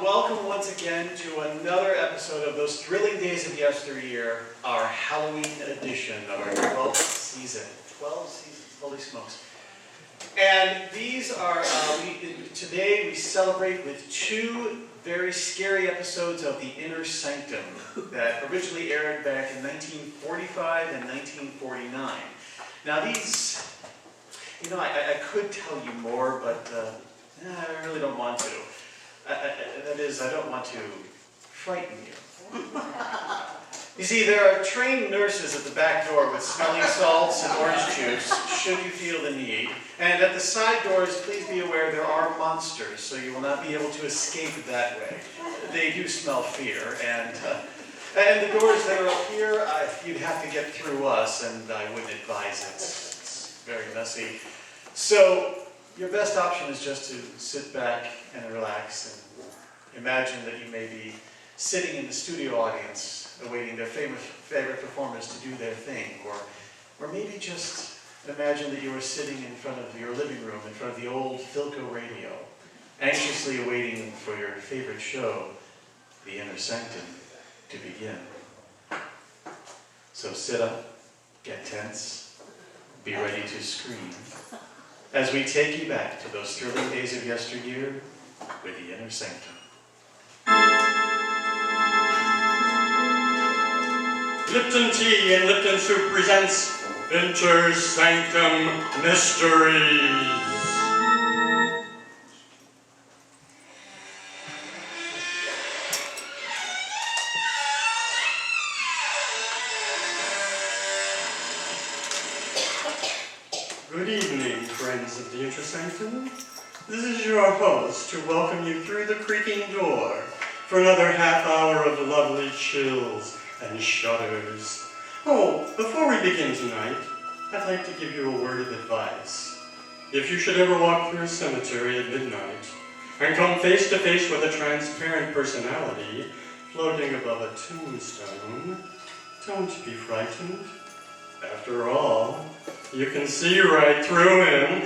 welcome once again to another episode of those thrilling days of yesteryear, our Halloween edition of our 12th season. 12 seasons, holy smokes. And these are, today we celebrate with two very scary episodes of The Inner Sanctum that originally aired back in 1945 and 1949. Now these, I could tell you more, but I really don't want to. That is, I don't want to frighten you. You see, there are trained nurses at the back door with smelling salts and orange juice, should you feel the need. And at the side doors, please be aware there are monsters, so you will not be able to escape that way. They do smell fear, and the doors that are up here, you'd have to get through us, and I wouldn't advise it. It's very messy. So, your best option is just to sit back and relax and imagine that you may be sitting in the studio audience awaiting their favorite performers to do their thing, or maybe just imagine that you are sitting in front of your living room, in front of the old Philco radio, anxiously awaiting for your favorite show, The Inner Sanctum, to begin. So sit up, get tense, be ready to scream, as we take you back to those thrilling days of yesteryear with The Inner Sanctum. Lipton Tea and Lipton Soup presents Inner Sanctum Mysteries. Good evening, friends of the Inner Sanctum. This is your host to welcome you through the creaking door for another half hour of lovely chills and shudders. Oh, before we begin tonight, I'd like to give you a word of advice. If you should ever walk through a cemetery at midnight and come face to face with a transparent personality floating above a tombstone, don't be frightened. After all, you can see right through him.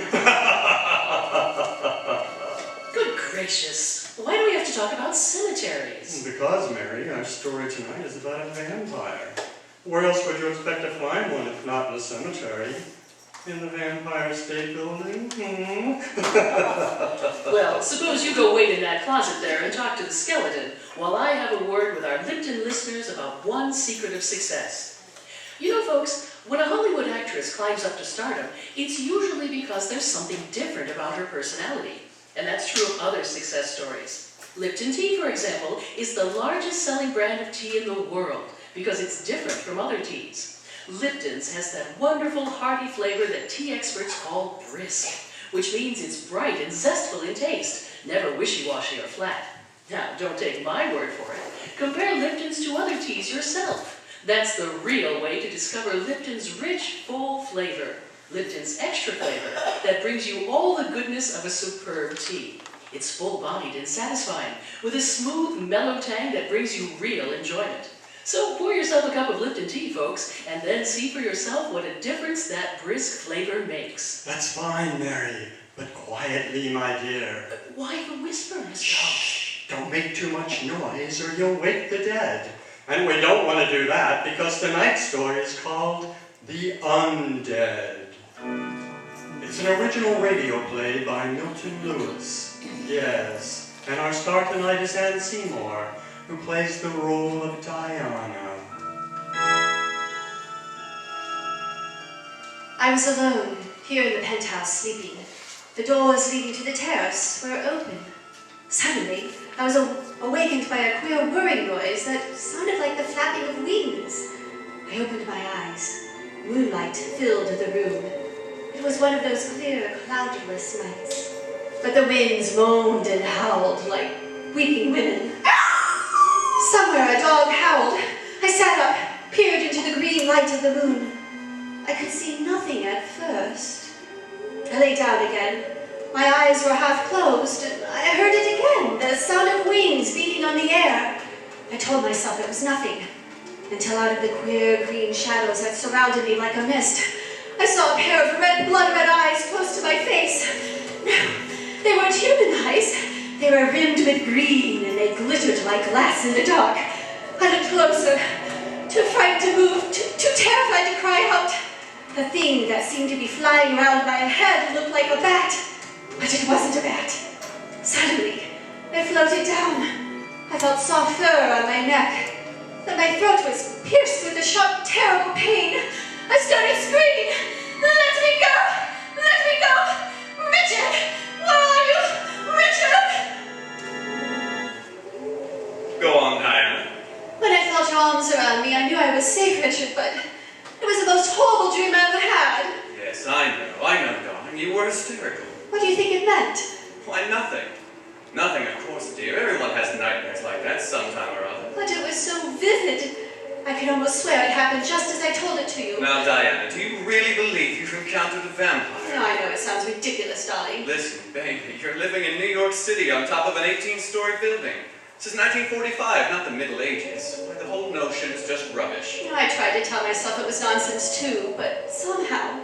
Good gracious. Why do we have to talk about cemeteries? Because, Mary, our story tonight is about a vampire. Where else would you expect to find one if not in a cemetery? In the Vampire State Building? Well, suppose you go wait in that closet there and talk to the skeleton, while I have a word with our Lipton listeners about one secret of success. You know, folks, when a Hollywood actress climbs up to stardom, it's usually because there's something different about her personality. And that's true of other success stories. Lipton Tea, for example, is the largest selling brand of tea in the world because it's different from other teas. Lipton's has that wonderful, hearty flavor that tea experts call brisk, which means it's bright and zestful in taste, never wishy-washy or flat. Now, don't take my word for it. Compare Lipton's to other teas yourself. That's the real way to discover Lipton's rich, full flavor. Lipton's extra flavor that brings you all the goodness of a superb tea. It's full-bodied and satisfying, with a smooth, mellow tang that brings you real enjoyment. So pour yourself a cup of Lipton tea, folks, and then see for yourself what a difference that brisk flavor makes. That's fine, Mary, but quietly, my dear. Why the whisper, Mr. Shh! Don't make too much noise or you'll wake the dead. And we don't want to do that because tonight's story is called The Undead. It's an original radio play by Milton Lewis. Yes, and our star tonight is Anne Seymour, who plays the role of Diana. I was alone, here in the penthouse, sleeping. The doors leading to the terrace were open. Suddenly, I was awakened by a queer whirring noise that sounded like the flapping of wings. I opened my eyes. Moonlight filled the room. It was one of those clear, cloudless nights. But the winds moaned and howled like weeping women. Somewhere a dog howled. I sat up, peered into the green light of the moon. I could see nothing at first. I lay down again. My eyes were half closed, and I heard it again, the sound of wings beating on the air. I told myself it was nothing, until out of the queer green shadows that surrounded me like a mist, I saw a pair of blood-red eyes close to my face. No, they weren't human eyes. They They were rimmed with green, and they glittered like glass in the dark. I looked closer, too frightened to move, too terrified to cry out. The thing that seemed to be flying around my head looked like a bat, but it wasn't a bat. Suddenly, it floated down. I felt soft fur on my neck. Then my throat was pierced with a sharp, terrible pain. I started screaming, "Let me go! Let me go! Richard! Where are you? Richard!" Go on, Diana. When I felt your arms around me, I knew I was safe, Richard, but it was the most horrible dream I ever had. Yes, I know, darling. You were hysterical. What do you think it meant? Why, nothing. Nothing, of course, dear. Everyone has nightmares like that sometime or other. But it was so vivid. I could almost swear it happened just as I told it to you. Now, Diana, do you really believe you've encountered a vampire? No, I know it sounds ridiculous, darling. Listen, baby, you're living in New York City on top of an 18-story building. This is 1945, not the Middle Ages. Why, the whole notion is just rubbish. You know, I tried to tell myself it was nonsense too, but somehow...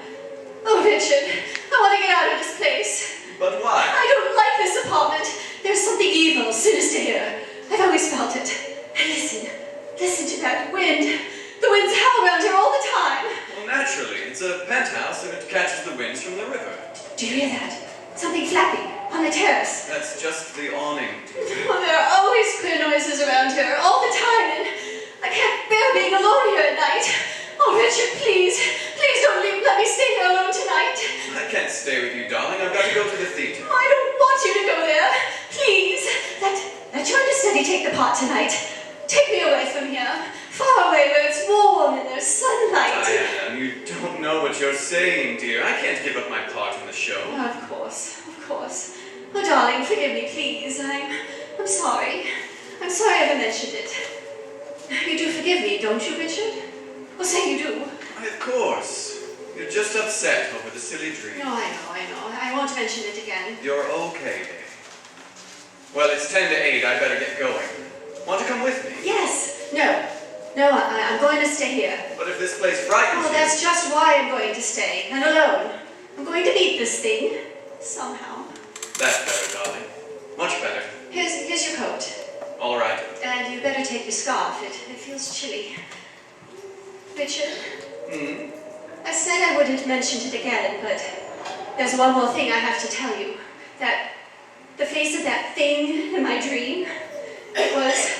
Oh, Richard, I want to get out of this place. But why? I don't like this apartment. There's something evil, sinister here. I've always felt it. And listen to that wind. The winds howl around here all the time. Well, naturally. It's a penthouse and it catches the winds from the river. Do you hear that? Something flapping on the terrace. That's just the awning, dear. Oh, there are always queer noises around here, all the time, and I can't bear being alone here at night. Oh, Richard, please don't let me stay here alone tonight. I can't stay with you, darling. I've got to go to the theater. I don't want you to go there. Please, let your understudy take the part tonight. Take me away from here, far away where it's warm and there's sunlight. Diana, you don't know what you're saying, dear. I can't give up my part in the show. Oh, of course. Oh, darling, forgive me, please. I'm sorry. I'm sorry I ever mentioned it. You do forgive me, don't you, Richard? Well, say you do. Why, of course. You're just upset over the silly dream. No, I know. I won't mention it again. You're okay, Dave. Well, it's 10 to 8. I better get going. Want to come with me? Yes. No, I'm going to stay here. But if this place frightens Oh, you... that's just why I'm going to stay, and alone. I'm going to meet this thing, somehow. That's better, darling. Much better. Here's your coat. All right. And you better take your scarf. It feels chilly. Richard? I said I wouldn't mention it again, but there's one more thing I have to tell you. That the face of that thing in my dream, it was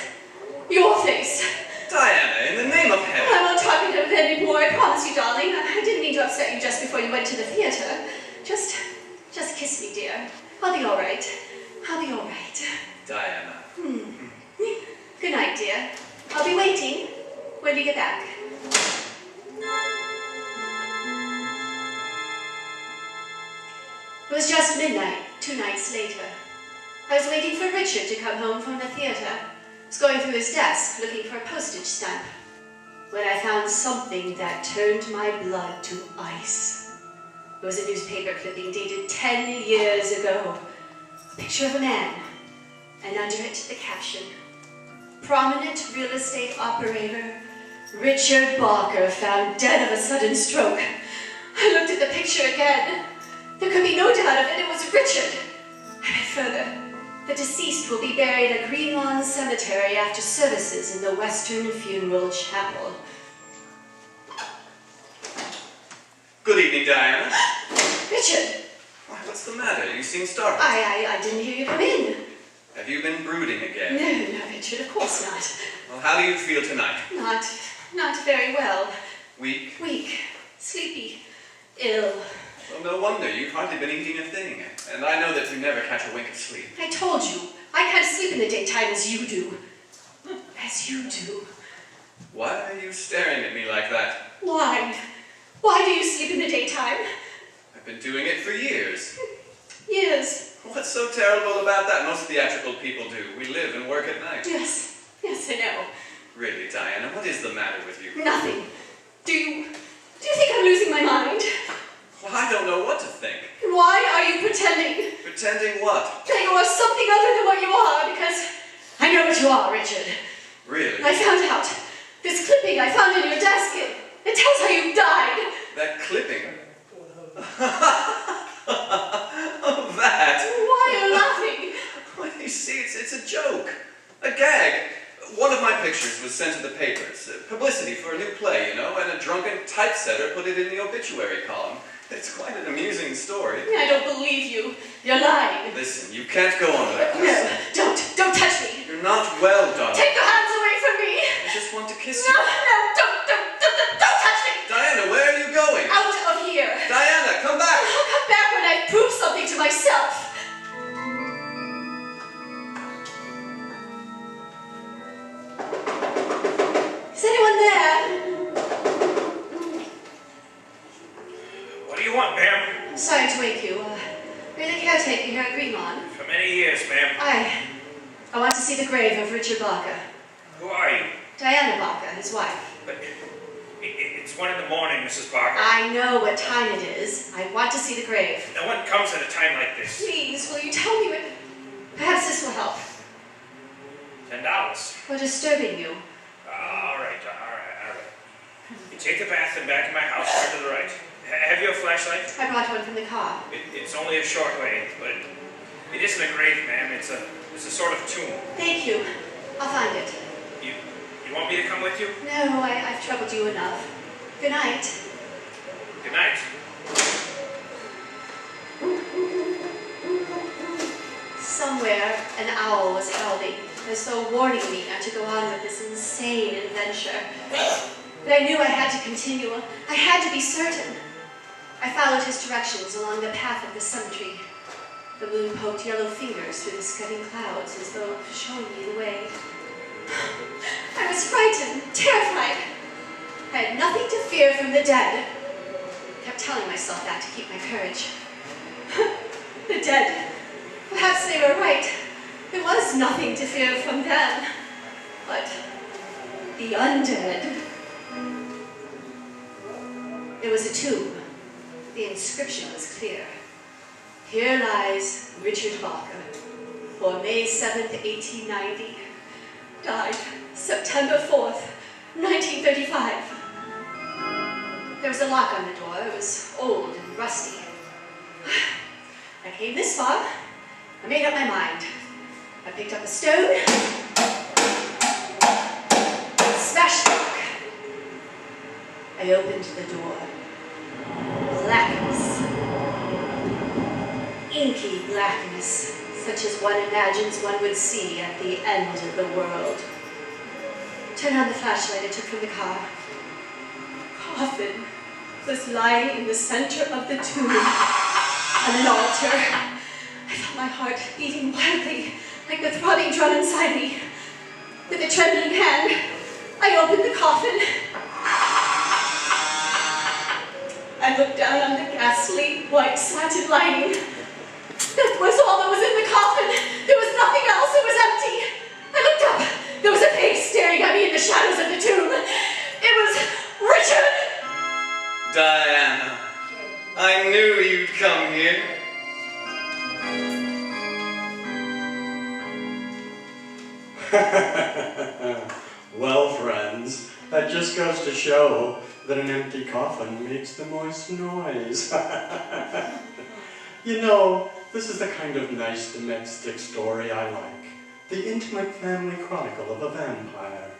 your face. Diana, in the name of heaven. I won't talk to him anymore, I promise you, darling. I didn't mean to upset you just before you went to the theater. Just kiss me, dear. I'll be all right. Diana. Good night, dear. I'll be waiting when you get back. It was just midnight, 2 nights later. I was waiting for Richard to come home from the theater. I was going through his desk, looking for a postage stamp, when I found something that turned my blood to ice. It was a newspaper clipping dated 10 years ago. A picture of a man, and under it the caption, "Prominent real estate operator Richard Barker found dead of a sudden stroke." I looked at the picture again. There could be no doubt of it. It was Richard. I read further. The deceased will be buried at Green Lawn Cemetery after services in the Western Funeral Chapel. Good evening, Diana. Richard! Why, what's the matter? You seem startled. I didn't hear you come in. Have you been brooding again? No, Richard, of course not. Well, how do you feel tonight? Not very well. Weak? Weak, sleepy, ill. Well, no wonder. You've hardly been eating a thing. And I know that you never catch a wink of sleep. I told you, I can't sleep in the daytime as you do. As you do. Why are you staring at me like that? Why? Why do you sleep in the daytime? I've been doing it for years. Years. What's so terrible about that? Most theatrical people do. We live and work at night. Yes, I know. Really, Diana, what is the matter with you? Nothing. Do you think I'm losing my mind? Well, I don't know what to think. Why are you pretending? Pretending what? That you are something other than what you are, because I know what you are, Richard. Really? I found out. This clipping I found in your desk, it tells how you died. That clipping? Oh, that? Why are you laughing? Why, you was sent to the papers. Publicity for a new play, you know, and a drunken typesetter put it in the obituary column. It's quite an amusing story. I don't believe you. You're lying. Listen, you can't go on like this. No, don't touch me. You're not well, darling. Take your hands away from me. I just want to kiss No, you. don't touch me. Diana, where are you going? Out of here. Diana, come back! I'll come back when I've proved something to myself. Is anyone there? What do you want, ma'am? I'm sorry to wake you. You're the caretaker here at Greenlawn. For many years, ma'am. I want to see the grave of Richard Barker. Who are you? Diana Barker, his wife. But it's 1 in the morning, Mrs. Barker. I know what time it is. I want to see the grave. No one comes at a time like this. Please, will you tell me when... Perhaps this will help. $10. For disturbing you. All right. You take the bath and back in my house, turn to the right. Have you a flashlight? I brought one from the car. It's only a short way, but it isn't a grave, ma'am. It's a sort of tomb. Thank you. I'll find it. You want me to come with you? No, I've troubled you enough. Good night. Good night. Somewhere, an owl was howling, as though warning me not to go on with this insane adventure. But I knew I had to continue. I had to be certain. I followed his directions along the path of the cemetery. The moon poked yellow fingers through the scudding clouds as though showing me the way. I was frightened, terrified. I had nothing to fear from the dead. I kept telling myself that to keep my courage. The dead. Perhaps they were right. There was nothing to fear from them. But the undead. It was a tomb. The inscription was clear. Here lies Richard Barker, born May 7th, 1890. Died September 4th, 1935. There was a lock on the door. It was old and rusty. I came this far. I made up my mind. I picked up a stone, smashed the lock. I opened the door. Blackness. Inky blackness, such as one imagines one would see at the end of the world. Turned on the flashlight I took from the car. Coffin was lying in the center of the tomb on an altar. I felt my heart beating wildly, like the throbbing drum inside me. With a trembling hand, I opened the coffin. I looked down on the ghastly, white slatted lining. That was all that was in the coffin. There was nothing else. It was empty. I looked up. There was a face staring at me in the shadows of the tomb. It was Richard! Diana, I knew you'd come here. Well, friends, that just goes to show that an empty coffin makes the most noise. You know, this is the kind of nice domestic story I like. The intimate family chronicle of a vampire.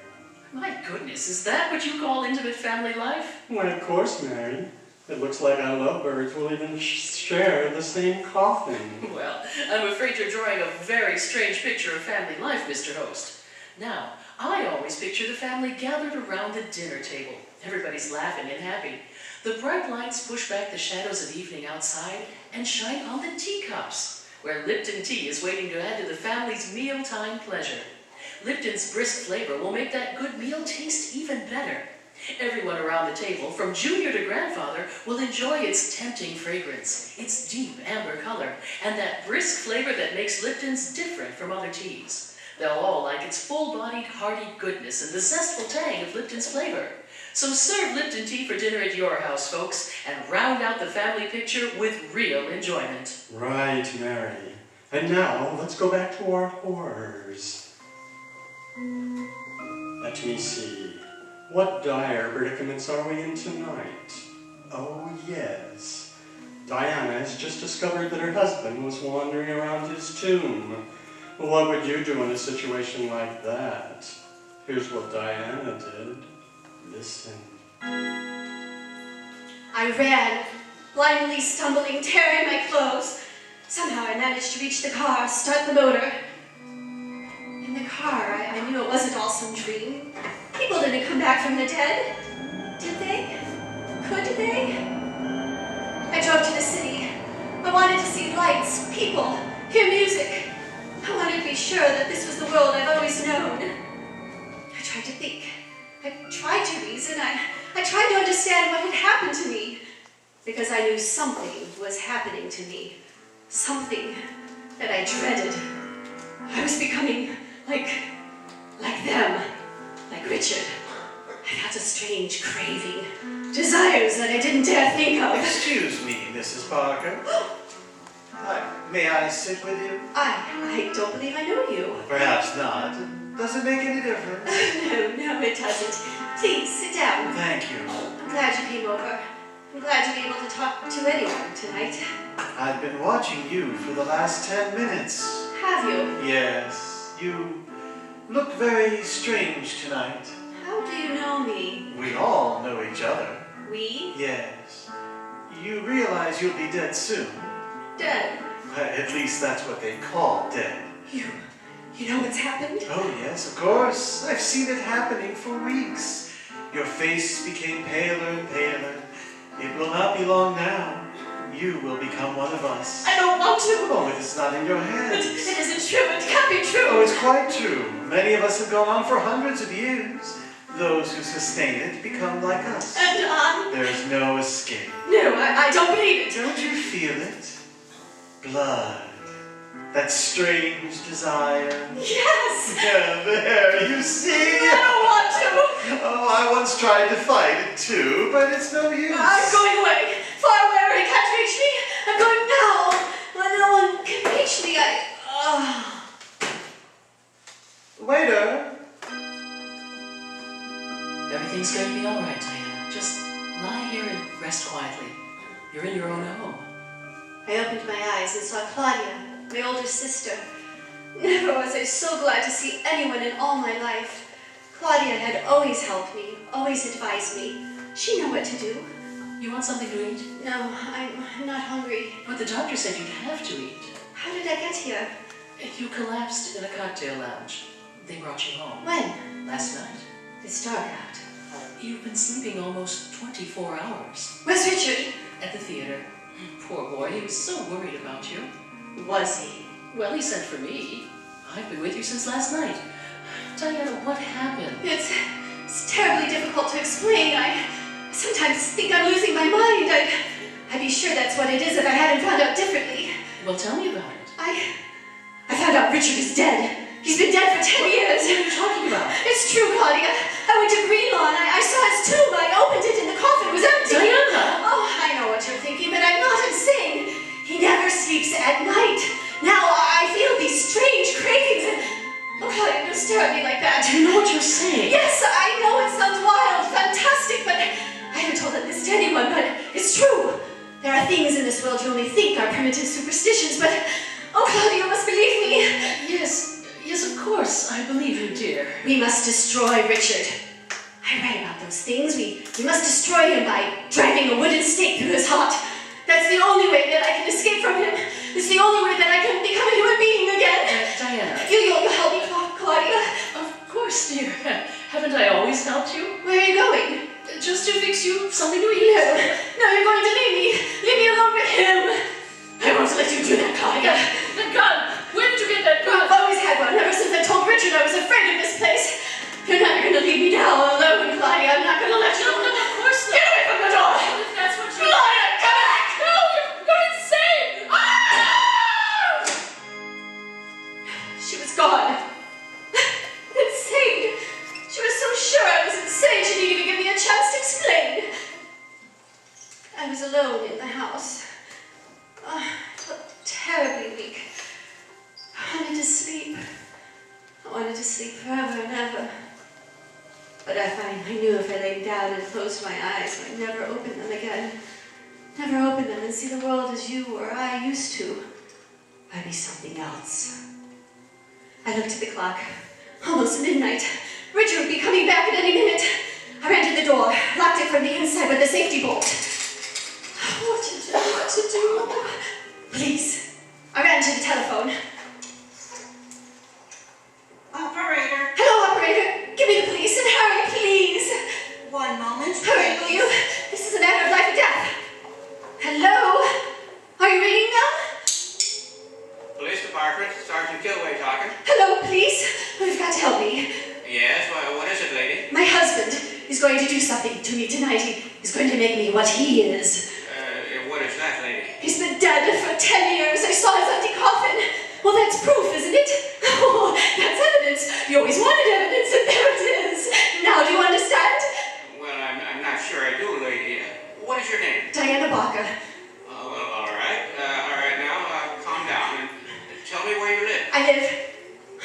My goodness, is that what you call intimate family life? Why, of course, Mary. It looks like our lovebirds will even share the same coffin. Well, I'm afraid you're drawing a very strange picture of family life, Mr. Host. Now, I always picture the family gathered around the dinner table. Everybody's laughing and happy. The bright lights push back the shadows of evening outside and shine on the teacups, where Lipton tea is waiting to add to the family's mealtime pleasure. Lipton's brisk flavor will make that good meal taste even better. Everyone around the table, from junior to grandfather, will enjoy its tempting fragrance, its deep amber color, and that brisk flavor that makes Lipton's different from other teas. They'll all like its full-bodied, hearty goodness and the zestful tang of Lipton's flavor. So serve Lipton tea for dinner at your house, folks, and round out the family picture with real enjoyment. Right, Mary. And now, let's go back to our horrors. Let me see. What dire predicaments are we in tonight? Oh, yes. Diana has just discovered that her husband was wandering around his tomb. What would you do in a situation like that? Here's what Diana did. Listen. I ran, blindly stumbling, tearing my clothes. Somehow I managed to reach the car, start the motor. In the car, I knew it wasn't all some dream. People didn't come back from the dead. Did they? Could they? I drove to the city. I wanted to see lights, people, hear music. I wanted to be sure that this was the world I've always known. I tried to think. I tried to reason. I tried to understand what had happened to me. Because I knew something was happening to me. Something that I dreaded. I was becoming like them. Like Richard. I felt a strange craving. Desires that I didn't dare think of. Excuse me, Mrs. Parker. May I sit with you? I don't believe I know you. Perhaps not. Does it make any difference? No, it doesn't. Please, sit down. Thank you. I'm glad you came over. I'm glad to be able to talk to anyone tonight. I've been watching you for the last 10 minutes. Have you? Yes, you look very strange tonight. How do you know me? We all know each other. We? Yes. You realize you'll be dead soon. Dead. At least that's what they call dead. You know what's happened? Oh yes, of course. I've seen it happening for weeks. Your face became paler and paler. It will not be long now. You will become one of us. I don't want to. Oh, it's not in your hands. It isn't true. It can't be true. Oh, it's quite true. Many of us have gone on for hundreds of years. Those who sustain it become like us. And There's no escape. no, I don't believe it. Don't you feel it? Blood. That strange desire. Yes. Yeah, there, you see? I don't want to. Oh, I once tried to fight it too, but it's no use. I'm going away. Far away where he can't reach me. I'm going now. When no one can reach me, Waiter. Everything's going to be all right, Diana. Just lie here and rest quietly. You're in your own home. I opened my eyes and saw Claudia, my older sister. Never was I so glad to see anyone in all my life. Claudia had always helped me, always advised me. She knew what to do. You want something to eat? No, I'm not hungry. But the doctor said you'd have to eat. How did I get here? You collapsed in a cocktail lounge. They brought you home. When? Last night. It's dark out. You've been sleeping almost 24 hours. Where's Richard? At the theater. Poor boy, he was so worried about you. Was he? Well, he sent for me. I've been with you since last night. Diana, what happened? It's terribly difficult to explain. I sometimes think I'm losing my mind. I'd be sure that's what it is if I hadn't found out differently. Well, tell me about it. I found out Richard is dead. He's been dead for 10 years. What are you talking about? It's true, Claudia. I went to Greenlawn. I saw his tomb. I opened it and the coffin was empty. Diana! Oh, I know what you're thinking, but I'm not insane. He never sleeps at night. Now I feel these strange cravings and... Oh, Claudia, don't stare at me like that. Do you know what you're saying? Yes, I know it sounds wild, fantastic, but I haven't told this to anyone, but it's true. There are things in this world you only think are primitive superstitions, but... Oh, Claudia, you must believe me. Yes, of course. I believe you, dear. We must destroy Richard. I read about those things. We must destroy him by driving a wooden stake through his heart. That's the only way that I can escape from him. It's the only way that I can become a human being again. Diana. You'll help me, Claudia. Of course, dear. Haven't I always helped you? Where are you going? Just to fix you something to eat. No, you're going to leave me. Leave me alone with him. I won't let you do that, Claudia. The gun! Where did you get that gun? I've always had one. Ever since I told Richard I was afraid of this place. You're not going to leave me now alone, Claudia. I'm not going to let you. No, of course not. Get away from the door. If that's what you... Claudia, come back. No, you're insane! Ah! She was gone. Insane. She was so sure I was insane she didn't even give me a chance to explain. I was alone in the house. I felt terribly weak. I wanted to sleep. I wanted to sleep forever and ever. But I finally knew if I laid down and closed my eyes, I'd never open them again. Never open them and see the world as you or I used to. I'd be something else. I looked at the clock. Almost midnight. Richard would be coming back at any minute. I ran to the door, locked it from the inside with a safety bolt. What to do? What to do? Please. I ran to the telephone. Operator, Hello, operator. Give me the police and hurry, please. 1 moment. Hurry, will you? This is a matter of life or death. Hello? Are you ringing now? Police Department, Sergeant Kilway talking. Hello, police. You've got to help me. Yes, well, what is it, lady? My husband is going to do something to me tonight. He's going to make me what he is. What is that, lady? He's been dead for 10 years. I saw his empty coffin. Well, that's proof, isn't it? Oh, that's evidence. You always wanted evidence, and there it is. Now, do you understand? Well, I'm not sure I do, lady. What is your name? Diana Barker. Oh, well, all right. Now, calm down and tell me where you live. I live...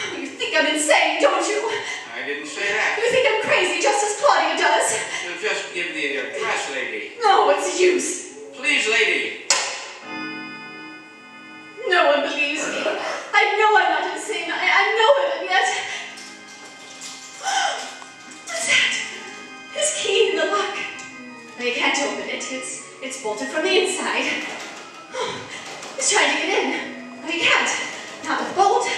Oh, you think I'm insane, don't you? I didn't say that. You think I'm crazy, just as Claudia does? Just give the address, lady. No, what's the use? Please, lady. No one believes me. I know I'm not insane. I know it, and yet... What's that? His key in the lock. I can't open it. It's bolted from the inside. He's trying to get in. But he can't. Not with the bolt.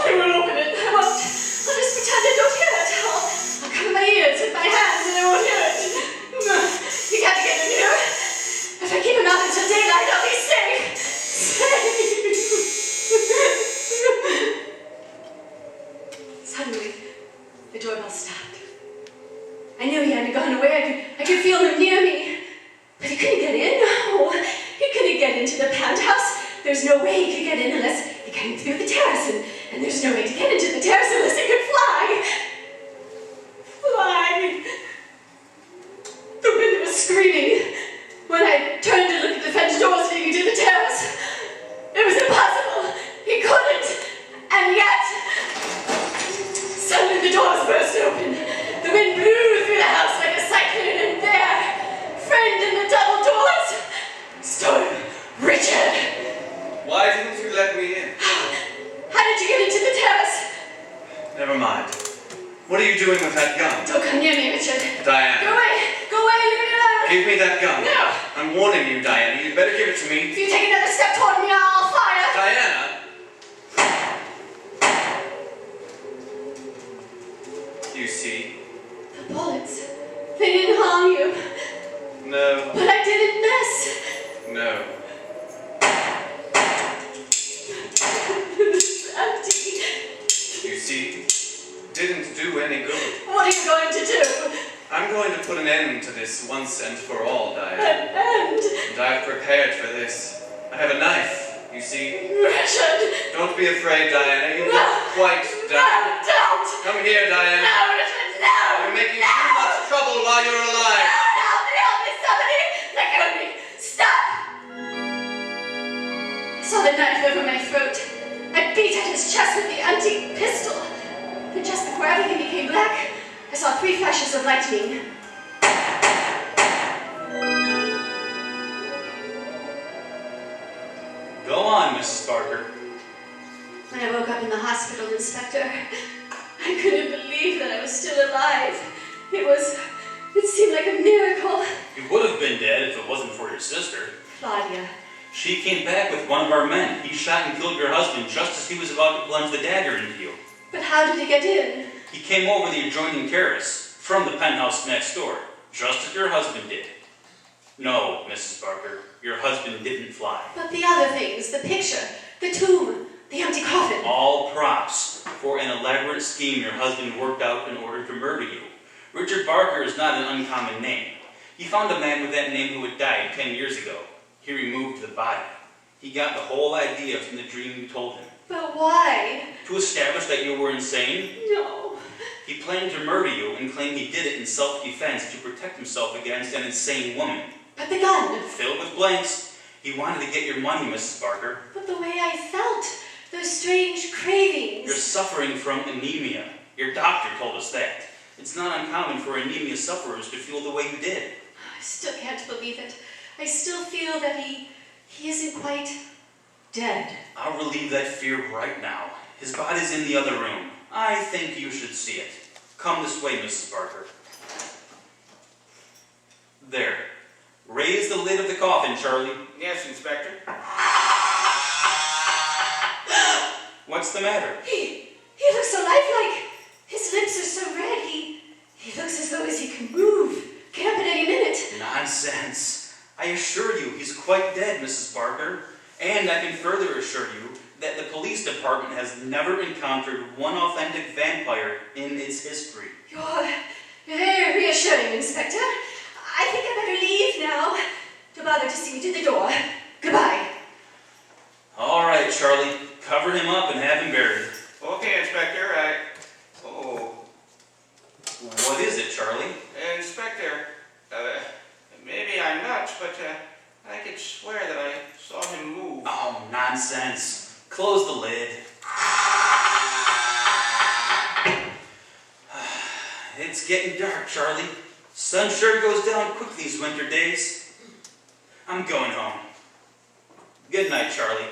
I won't open it. I won't. I'll just pretend I don't hear it. I'll cover my ears with my hands and I won't hear it. You got to get in here. If I keep him out until daylight, I'll be safe. Suddenly, the doorbell stopped. I knew he hadn't gone away. I could feel him near me. But he couldn't get in. No, he couldn't get into the penthouse. There's no way he could get in unless he came through the terrace. And there's no way to get into the terrace unless he could fly. Fly. The wind was screaming. When I turned to look at the French doors leading to the terrace, it was impossible. He couldn't. And yet, suddenly the doors burst open. The wind blew through the house like a cyclone, and there, framed in the double doors, stood Richard. Why didn't you let me in? How did you get into the terrace? Never mind. What are you doing with that gun? Don't come near me, Richard. Diana. Go away. Go away. Leave me alone. Give me that gun. No. I'm warning you, Diana. You'd better give it to me. If you take another step toward me, I'll fire. Diana! You see? The bullets. They didn't harm you. No. But I didn't miss. No. It's empty. You see? Didn't do any good. What are you going to do? I'm going to put an end to this once and for all, Diana. An end? And I've prepared for this. I have a knife, you see? Richard! Don't be afraid, Diana. You No. look quite No, down. don't! Come here, Diana. No, Richard, no! You're making no. too much trouble while you're alive. Help me, somebody! Let go of me! Stop! I saw the knife over my throat. I beat at his chest with the empty pistol. Then just before everything became black, I saw 3 flashes of lightning. Go on, Mrs. Barker. When I woke up in the hospital, Inspector, I couldn't believe that I was still alive. It seemed like a miracle. You would have been dead if it wasn't for your sister. Claudia. She came back with one of our men. He shot and killed your husband just as he was about to plunge the dagger into you. But how did he get in? He came over the adjoining terrace from the penthouse next door, just as your husband did. No, Mrs. Barker, your husband didn't fly. But the other things, the picture, the tomb, the empty coffin. All props for an elaborate scheme your husband worked out in order to murder you. Richard Barker is not an uncommon name. He found a man with that name who had died 10 years ago. He removed the body. He got the whole idea from the dream you told him. But why? To establish that you were insane, No. he planned to murder you and claimed he did it in self-defense to protect himself against an insane woman. But the gun. Filled with blanks, he wanted to get your money, Mrs. Barker. But the way I felt, those strange cravings. You're suffering from anemia. Your doctor told us that. It's not uncommon for anemia sufferers to feel the way you did. I still can't believe it. I still feel that he isn't quite dead. I'll relieve that fear right now. His body's in the other room. I think you should see it. Come this way, Mrs. Barker. There. Raise the lid of the coffin, Charlie. Yes, Inspector. What's the matter? He looks so lifelike. His lips are so red. He looks as though he can move. Get up at any minute. Nonsense. I assure you, he's quite dead, Mrs. Barker. And I can further assure you that the police department has never encountered one authentic vampire in its history. You're very reassuring, Inspector. I think I better leave now. Don't bother to see me to the door. Goodbye. All right, Charlie. Cover him up and have him buried. Okay, Inspector, Oh, What is it, Charlie? Inspector, maybe I'm nuts, but I could swear that I saw him move. Oh, nonsense. Close the lid. It's getting dark, Charlie. Sun sure goes down quick these winter days. I'm going home. Good night, Charlie.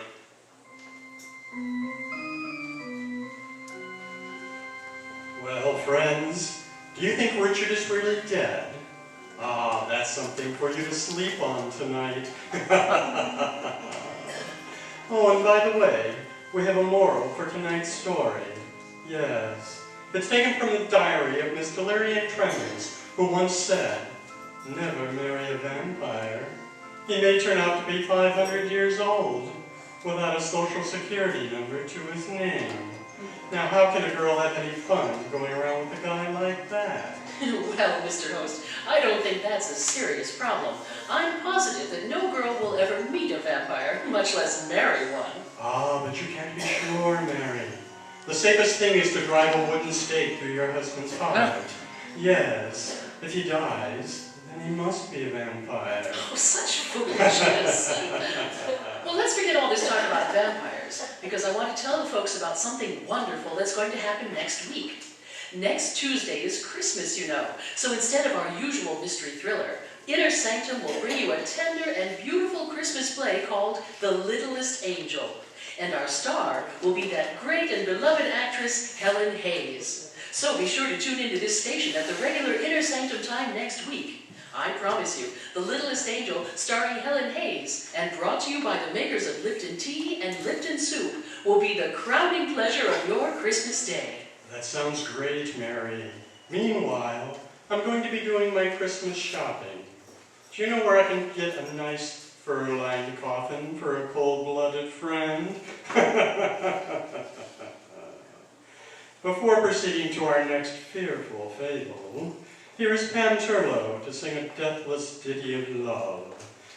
Well, friends, do you think Richard is really dead? Ah, that's something for you to sleep on tonight. Oh, and by the way, we have a moral for tonight's story. Yes, it's taken from the diary of Miss Delirian Tremens, who once said, "Never marry a vampire. He may turn out to be 500 years old, without a social security number to his name." Now, how can a girl have any fun going around with a guy like that? Well, Mr. Host, I don't think that's a serious problem. I'm positive that no girl will ever meet a vampire, much less marry one. Ah, but you can't be sure, Mary. The safest thing is to drive a wooden stake through your husband's heart. Yes, if he dies, then he must be a vampire. Oh, such foolishness. Well, let's forget all this talk about vampires, because I want to tell the folks about something wonderful that's going to happen next week. Next Tuesday is Christmas, you know, so instead of our usual mystery thriller, Inner Sanctum will bring you a tender and beautiful Christmas play called The Littlest Angel. And our star will be that great and beloved actress, Helen Hayes. So be sure to tune into this station at the regular Inner Sanctum time next week. I promise you, The Littlest Angel, starring Helen Hayes, and brought to you by the makers of Lipton Tea and Lipton Soup, will be the crowning pleasure of your Christmas day. That sounds great, Mary. Meanwhile, I'm going to be doing my Christmas shopping. Do you know where I can get a nice fur-lined coffin for a cold-blooded friend? Before proceeding to our next fearful fable, here is Pam Turlow to sing a deathless ditty of love.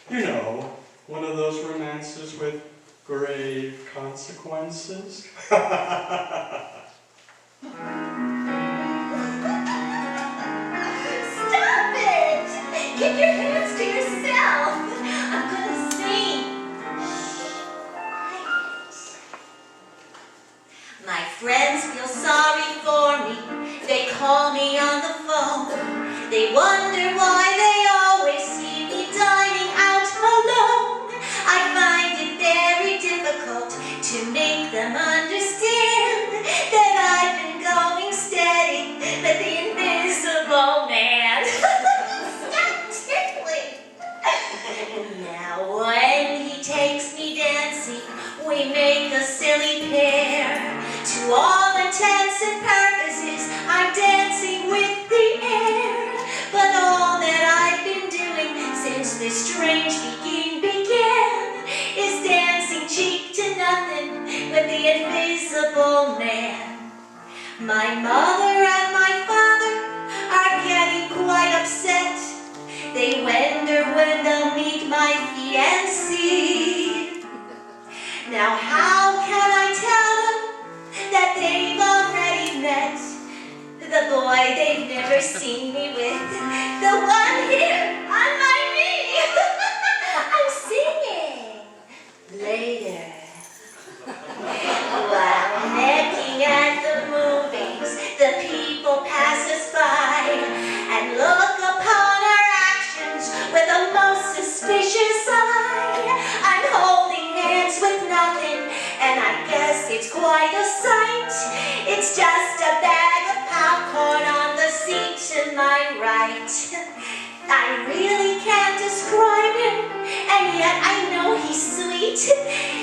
You know, one of those romances with grave consequences. Stop it! Keep your hands to yourself. I'm gonna sing. Shh, quiet. My friends feel sorry for me. They call me on the phone. They wonder why they always see me dining out alone. I find it very difficult to make them understand that I've been going steady, but the invisible man. Stop tickling. Now when he takes me dancing, we make a silly pair. To all intents and purposes, I'm dancing with the air. But all that I've been doing since this strange began is dancing cheek to nothing but the invisible man. My mother and my father are getting quite upset. They wonder when they'll meet my fiancé. Now how can I tell them that they've already met the boy they've never seen me with, the one here on my knee? I'm singing later. While necking at the movies, the people pass us by and look upon our actions with a most suspicious eye. I'm holding hands with nothing, and I guess it's quite a sight. It's It's just a bag of popcorn on the seat to my right. I really can't describe him, and yet I know he's sweet.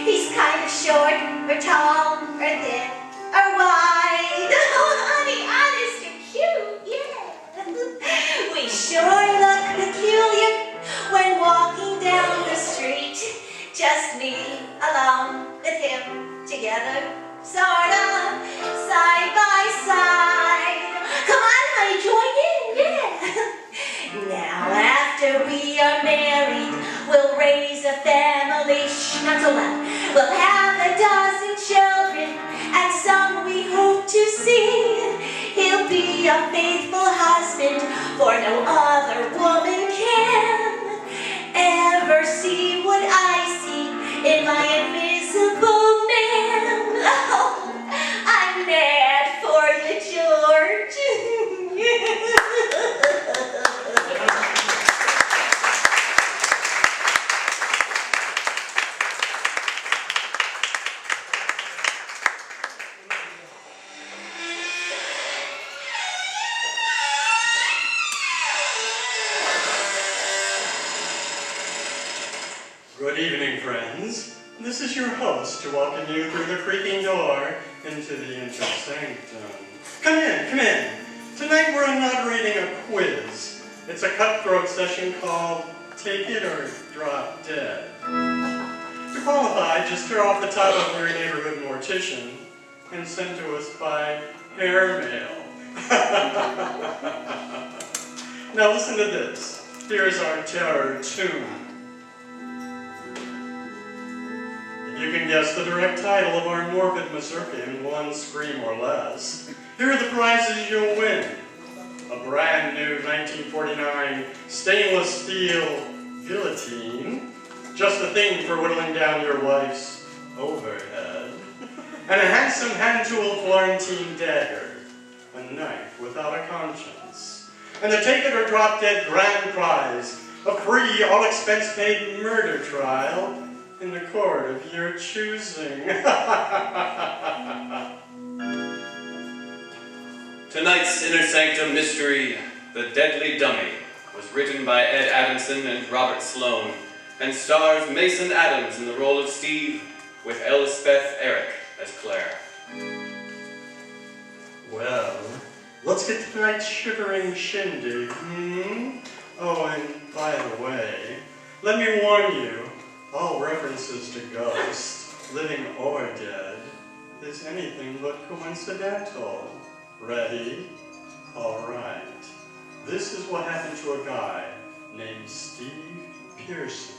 He's kind of short, or tall, or thin, or wide. Oh, honey, honest, you're cute, yeah. We sure look peculiar when walking down the street. Just me alone with him together, sort of, side by side. Come on, honey, join in, yeah. Now after we are married, we'll raise a family, shh, not so loud. We'll have a dozen children, and some we hope to see. He'll be a faithful husband, for no other woman can ever see what I see in my invisible man. Oh, I'm mad for you, George. Good evening, friends. This is your host to welcome you through the creaking door into the inner sanctum. Come in, come in. Tonight we're inaugurating a quiz. It's a cutthroat session called Take It or Drop Dead. To qualify, just tear off the top of your neighborhood mortician and send to us by hair mail. Now listen to this. Here's our terror tune. You can guess the direct title of our morbid mazurka in one scream or less. Here are the prizes you'll win. A brand new 1949 stainless steel guillotine, just the thing for whittling down your wife's overhead, and a handsome hand-tooled Florentine dagger, a knife without a conscience, and the Take It or Drop Dead grand prize, a free, all-expense-paid murder trial in the court of your choosing. Tonight's Inner Sanctum mystery, The Deadly Dummy, was written by Ed Adamson and Robert Sloan, and stars Mason Adams in the role of Steve, with Elspeth Eric as Claire. Well, let's get to tonight's shivering shindig, Oh, and by the way, let me warn you, all references to ghosts, living or dead, is anything but coincidental. Ready? All right. This is what happened to a guy named Steve Pearson.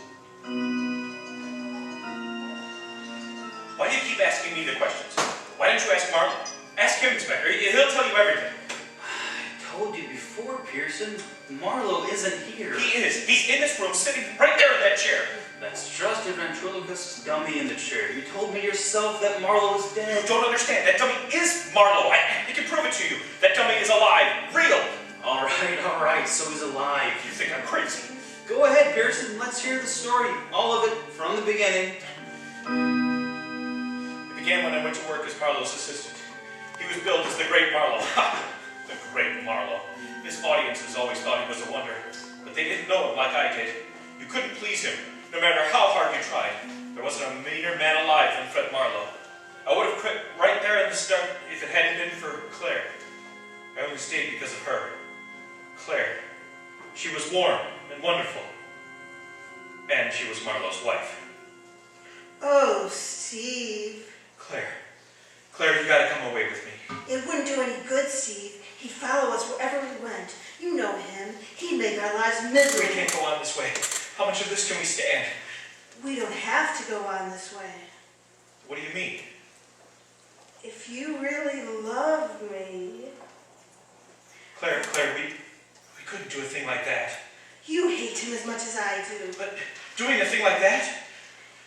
Why do you keep asking me the questions? Why don't you ask Marlon? Ask him, Inspector. He'll tell you everything. I told you before, Pearson, Marlowe isn't here. He is. He's in this room, sitting right there in that chair. That's just a ventriloquist dummy in the chair. You told me yourself that Marlowe is dead. You don't understand. That dummy is Marlowe. I can prove it to you. That dummy is alive. Real. All right, so he's alive. You think I'm crazy? Go ahead, Pearson. Let's hear the story. All of it, from the beginning. It began when I went to work as Marlowe's assistant. He was billed as the Great Marlowe. Ha! The Great Marlowe. His audiences always thought he was a wonder, but they didn't know him like I did. You couldn't please him, no matter how hard you tried. There wasn't a meaner man alive than Fred Marlowe. I would have quit right there in the start if it hadn't been for Claire. I only stayed because of her. Claire. She was warm and wonderful. And she was Marlowe's wife. Oh, Steve. Claire, you gotta come away with me. It wouldn't do any good, Steve. He'd follow us wherever we went. You know him. He'd make our lives We miserable. can't go on this way. How much of this can we stand? We don't have to go on this way. What do you mean? If you really love me, Claire, we couldn't do a thing like that. you hate him as much as I do. But doing a thing like that?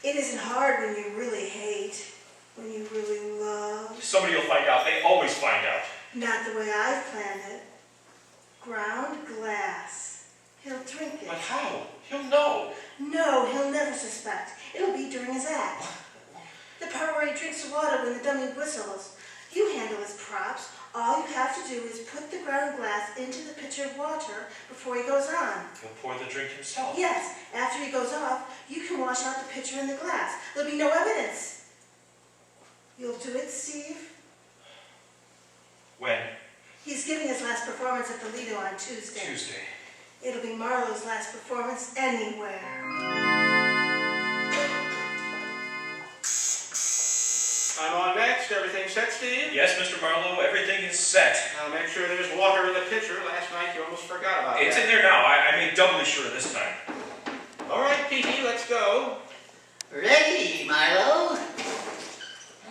It isn't hard when you really hate, when you really love. Somebody will find out. They always find out. Not the way I planned it. Ground glass. He'll drink it. But how? He'll know. No, he'll never suspect. It'll be during his act. The part where he drinks the water when the dummy whistles. You handle his props. All you have to do is put the ground glass into the pitcher of water before he goes on. He'll pour the drink himself. Yes, after he goes off, you can wash out the pitcher and the glass. There'll be no evidence. You'll do it, Steve? When? He's giving his last performance at the Lido on Tuesday. Tuesday. It'll be Marlowe's last performance anywhere. I'm on next. Everything set, Steve? Yes, Mr. Marlowe, everything is set. I'll make sure there's water in the pitcher. Last night you almost forgot about It's that. in there now. I made doubly sure this time. All right, Petey, let's go. Ready, Milo?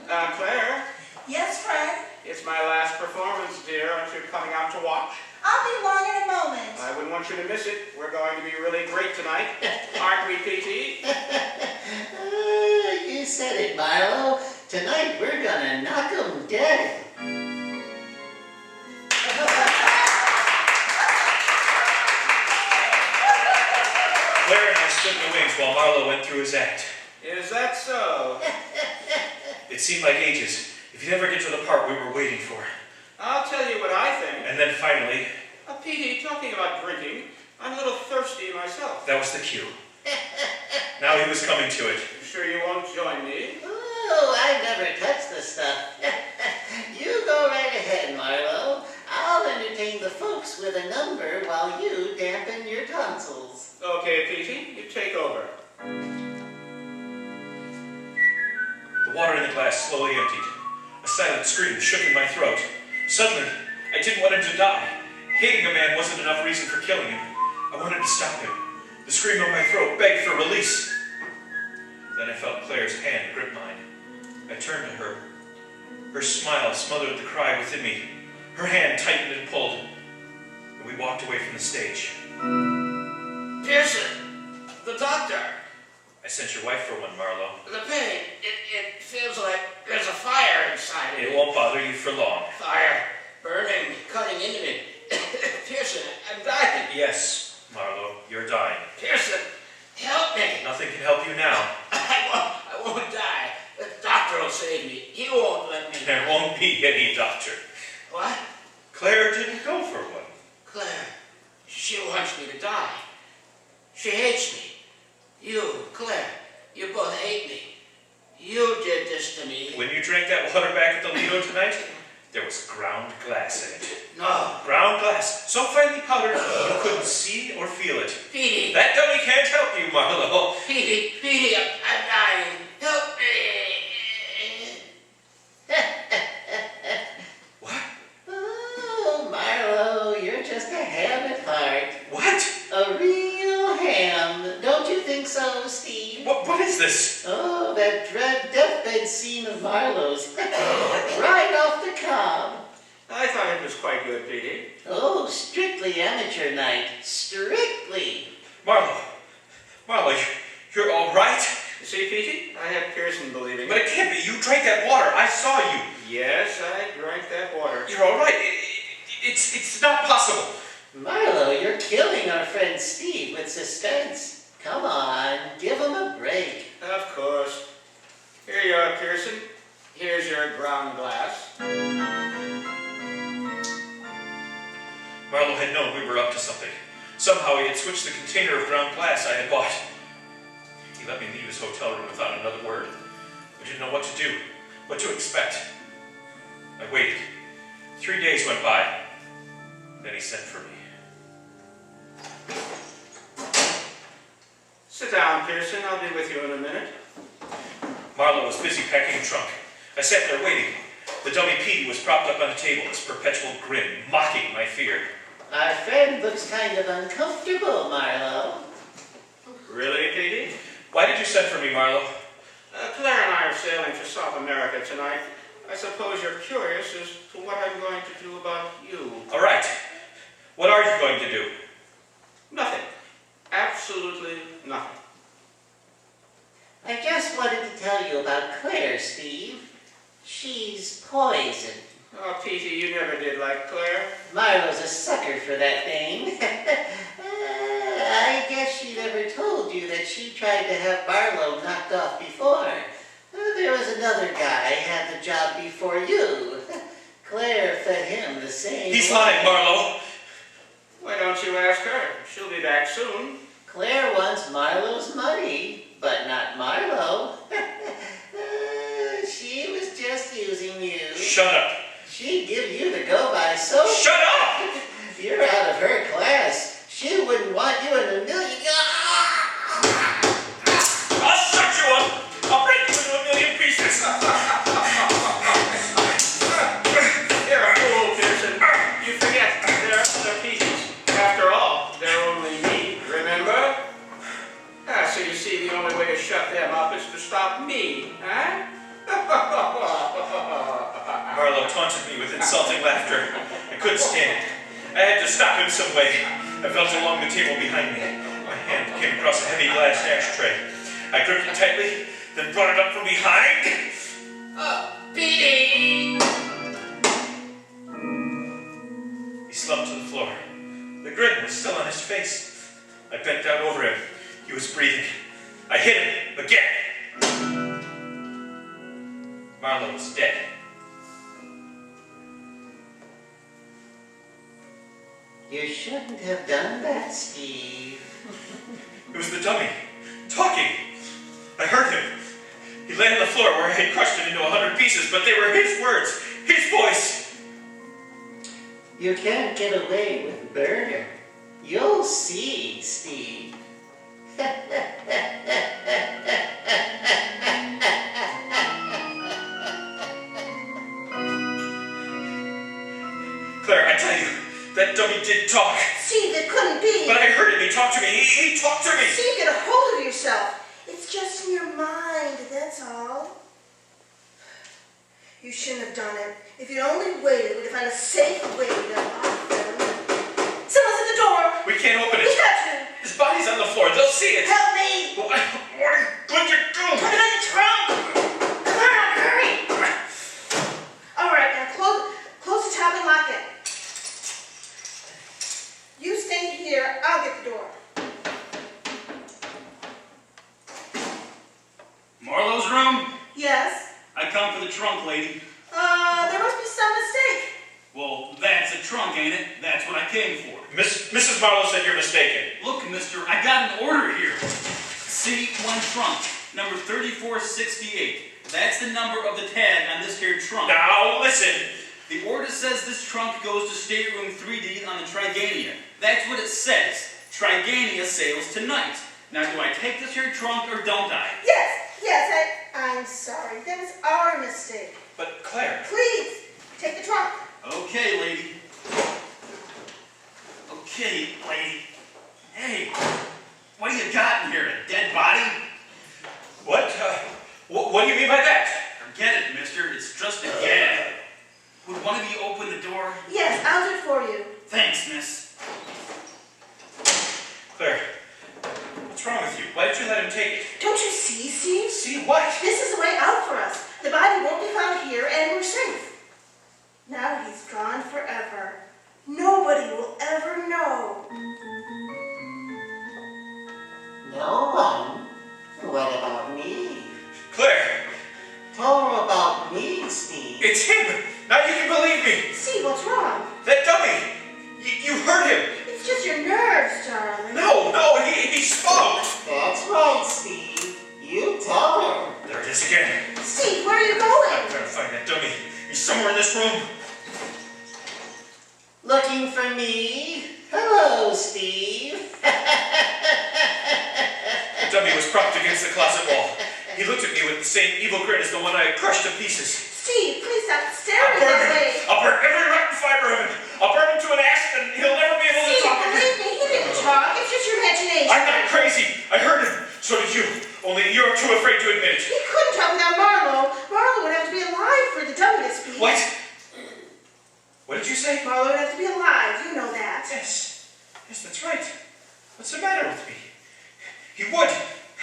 Claire, Yes, Fred? it's my last performance, dear. Aren't you coming out to watch? I'll be along in a moment. I wouldn't want you to miss it. We're going to be really great tonight. Aren't we, Petey? You said it, Milo. Tonight we're gonna knock 'em dead. Claire and I stood in the wings while Marlowe went through his act. Is that so? It seemed like ages. If you'd ever get to the part we were waiting for. I'll tell you what I think. And then finally, Petey, talking about drinking, I'm a little thirsty myself. that was the cue. Now he was coming to it. You sure you won't join me? Oh, I never touched the stuff. You go right ahead, Marlo. I'll entertain the folks with a number while you dampen your tonsils. Okay, Petey, you take over. The water in the glass slowly emptied. A silent scream shook in my throat. Suddenly, I didn't want him to die. Hating a man wasn't enough reason for killing him. I wanted to stop him. The scream on my throat begged for release. Then I felt Claire's hand grip mine. I turned to her. Her smile smothered the cry within me. Her hand tightened and pulled, and we walked away from the stage. Pearson, the doctor. I sent your wife for one, Marlowe. The pain, it feels like there's a fire inside of me. It won't bother you for long. Fire, burning, cutting into me. Pearson, I'm dying. Yes, Marlowe, you're dying. Pearson, help me. Nothing can help you now. I won't die. The doctor will save me. He won't let me. There won't be any doctor. What? Claire didn't go for one. Claire, she wants me to die. She hates me. You, Claire, you both hate me. You did this to me. When you drank that water back at the Lido tonight, there was ground glass in it. No. Ground glass, so finely powdered you couldn't see or feel it. Petey. That dummy can't help you, Marlowe. Petey, I'm dying. Help me. What? Oh, Marlo, you're just a ham at heart. What? A real ham. Don't you think so, Steve? What is this? Oh, that dread deathbed scene of Marlowe's. Right off the cob. I thought it was quite good, Petey. Oh, strictly amateur night. Strictly. Marlowe, you're all right? See, Petey, I had Pearson believing But it. it can't be. You drank that water. I saw you. Yes, I drank that water. You're all right. It's not possible. Marlo, you're killing our friend Steve with suspense. Come on, give him a break. Of course. Here you are, Pearson. Here's your ground glass. Marlowe had known we were up to something. Somehow he had switched the container of ground glass I had bought. He let me leave his hotel room without another word. I didn't know what to do, what to expect. I waited. 3 days went by. Then he sent for me. Sit down, Pearson. I'll be with you in a minute. Marlowe was busy packing a trunk. I sat there waiting. The dummy Petey was propped up on a table, his perpetual grin mocking my fear. Our friend looks kind of uncomfortable, Marlo. Really, Petey? Why did you send for me, Marlowe? Claire and I are sailing for South America tonight. I suppose you're curious as to what I'm going to do about you. All right. What are you going to do? Nothing. Absolutely nothing. I just wanted to tell you about Claire, Steve. She's poison. Oh, Petey, you never did like Claire. Marlo's a sucker for that thing. I guess she never told you that she tried to have Marlo knocked off before. There was another guy had the job before you. Claire fed him the same He's way. lying, Marlowe. Why don't you ask her? She'll be back soon. Claire wants Marlowe's money, but not Marlowe. She was just using you. Shut up. She'd give you the go-by so... Shut up! You're out of her class. She wouldn't want you in a million... I'll shut you up. I'll break you into a million pieces. You're a fool, Pearson. You forget they're other pieces. After all, they're only me, remember? So you see, the only way to shut them up is to stop me, huh? Marlowe taunted me with insulting laughter. I couldn't stand it. I had to stop him some way. I felt along the table behind me. My hand came across a heavy glass ashtray. I gripped it tightly, then brought it up from behind. Petey! He slumped to the floor. The grin was still on his face. I bent down over him. He was breathing. I hit him again. Marlowe was dead. You shouldn't have done that, Steve. It was the dummy, talking. I heard him. He lay on the floor where I had crushed it into 100 pieces, but they were his words, his voice. You can't get away with murder. You'll see, Steve. Claire, I tell you, that dummy did talk. Steve, it couldn't be. But I heard him. He talked to me. He talked to me. Steve, get a hold of yourself. It's just in your mind, that's all. You shouldn't have done it. If you'd only waited, we'd have found a safe way to lock them. Someone's at the door. We can't open We it. have to. His body's on the floor. They'll see it. Help me. What are you going to do? Put it in the trunk. Come on, hurry. All right, now close the top and lock it. You stay here. I'll get the door. Marlowe's room? Yes? I come for the trunk, lady. There must be some mistake. Well, that's a trunk, ain't it? That's what I came for. Mrs. Marlowe said you're mistaken. Look, mister, I got an order here. C1 trunk, number 3468. That's the number of the tag on this here trunk. Now, listen. The order says this trunk goes to stateroom 3D on the Trigania. That's what it says. Trigania sails tonight. Now, do I take this here trunk or don't I? Yes, I'm sorry. That was our mistake. But Claire. Please, take the trunk. Okay, lady. Okay, lady. Hey, what do you got in here? A dead body? What? What do you mean by that? Forget it, mister. It's just a gag. Would one of you open the door? Yes, I'll do it for you. Thanks, miss. Claire, what's wrong with you? Why did you let him take it? Don't you see, Steve? See what? This is the way out for us. The body won't be found here, and we're safe. Now he's gone forever. Nobody will ever know. No one? What about me? Claire, Tell her about me, Steve. it's him. Now you can believe me. Steve, what's wrong? That dummy. You heard him. It's just your nerves, darling. No, he spoke. That's right, Steve. You tell her. There it is again. Steve, where are you I'm going? trying to find that dummy. He's somewhere in this room. Looking for me? Hello, Steve. The dummy was propped against the closet wall. He looked at me with the same evil grin as the one I had crushed to pieces. Steve, please stop staring that way. I'll burn every rotten fiber of him. I'll burn him to an ash and he'll never be able to Steve, talk again. believe me, he didn't talk. It's just your imagination. I'm not crazy. I heard him. So did you. Only you're too afraid to admit it. He couldn't talk without Marlowe. Marlowe would have to be alive for the dummy to speak. What? What did you say? Marlowe would have to be alive. You know that. Yes. Yes, that's right. What's the matter with me? He would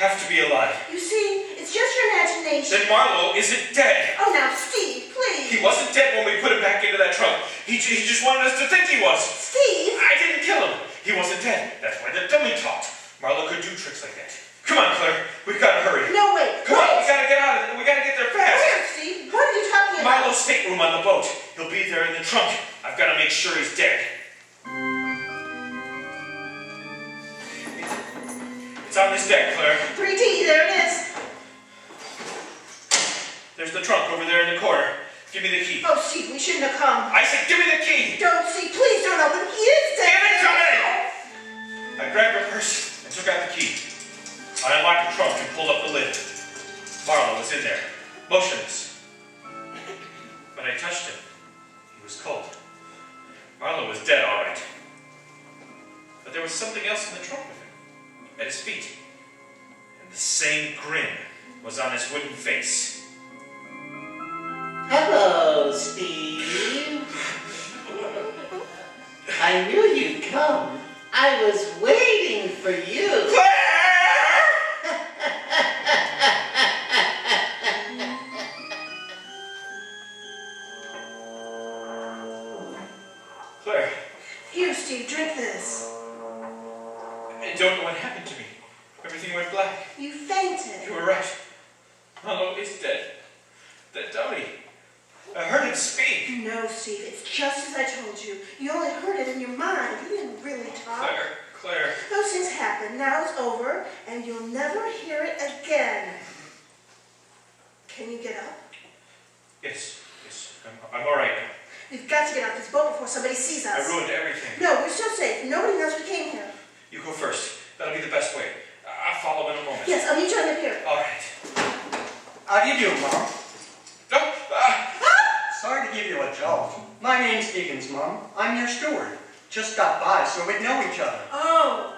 have to be alive. You see, it's just your imagination. Then Marlowe isn't dead. Oh, now, Steve, please. He wasn't dead when we put him back into that trunk. He just wanted us to think he was. Steve! I didn't kill him. He wasn't dead. That's why the dummy talked. Marlowe could do tricks like that. Come on, Claire. We've got to hurry. No, wait. Come on, we gotta get out of it. We gotta get there fast. Hurry Marlowe's stateroom on the boat. He'll be there in the trunk. I've got to make sure he's dead. It's on this deck, Claire. 3D, there it is. There's the trunk over there in the corner. Give me the key. Oh, Steve, we shouldn't have come. I said give me the key! Don't, Steve, please don't open. He is dead. Give it to me! I grabbed her purse and took out the key. I unlocked the trunk and pulled up the lid. Marlowe was in there, motionless. When I touched him, he was cold. Marlowe was dead, all right. But there was something else in the trunk with him, at his feet. And the same grin was on his wooden face. Hello, Steve. I knew you'd come. I was waiting for you. Claire, Here, Steve, drink this. I don't know what happened to me. Everything went black. You fainted. You were right. Marlowe is dead. That dummy. I heard him speak. No, Steve, it's just as I told you. You only heard it in your mind. You didn't really talk. Claire. Those things happen. Now it's over, and you'll never hear it again. Can you get up? Yes. I'm all right now. We've got to get off this boat before somebody sees us. I ruined everything. No, we're still safe. Nobody knows we came here. You go first. That'll be the best way. I'll follow in a moment. Yes, I'll meet you on the pier. All right. How do you do, Mom? Don't. Sorry to give you a jolt. My name's Higgins, Mom. I'm your steward. Just got by so we'd know each other. Oh.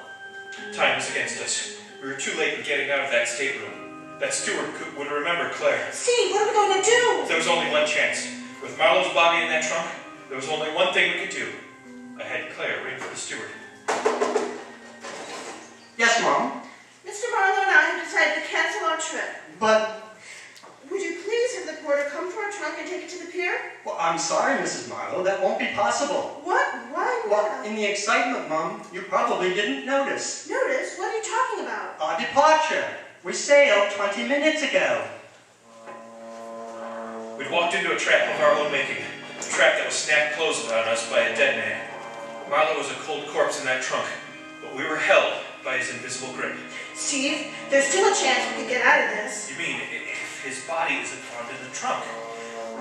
Time was against us. We were too late in getting out of that stateroom. That steward would remember Claire. Steve, what are we going to do? There was only one chance. With Marlowe's body in that trunk, there was only one thing we could do. I had Claire ring for the steward. Yes, Mom. Mr. Marlowe and I have decided to cancel our trip. But, Would you please have the porter come for our trunk and take it to the pier? well, I'm sorry, Mrs. Marlowe. That won't be possible. What? Why Well, not? in the excitement, Mom, you probably didn't notice. Notice? What are you talking about? Our departure. We sailed 20 minutes ago. We'd walked into a trap of our own making. A trap that was snapped closed on us by a dead man. Marlowe was a cold corpse in that trunk, but we were held by his invisible grip. Steve, there's still a chance we could get out of this. You mean, if his body isn't found in the trunk?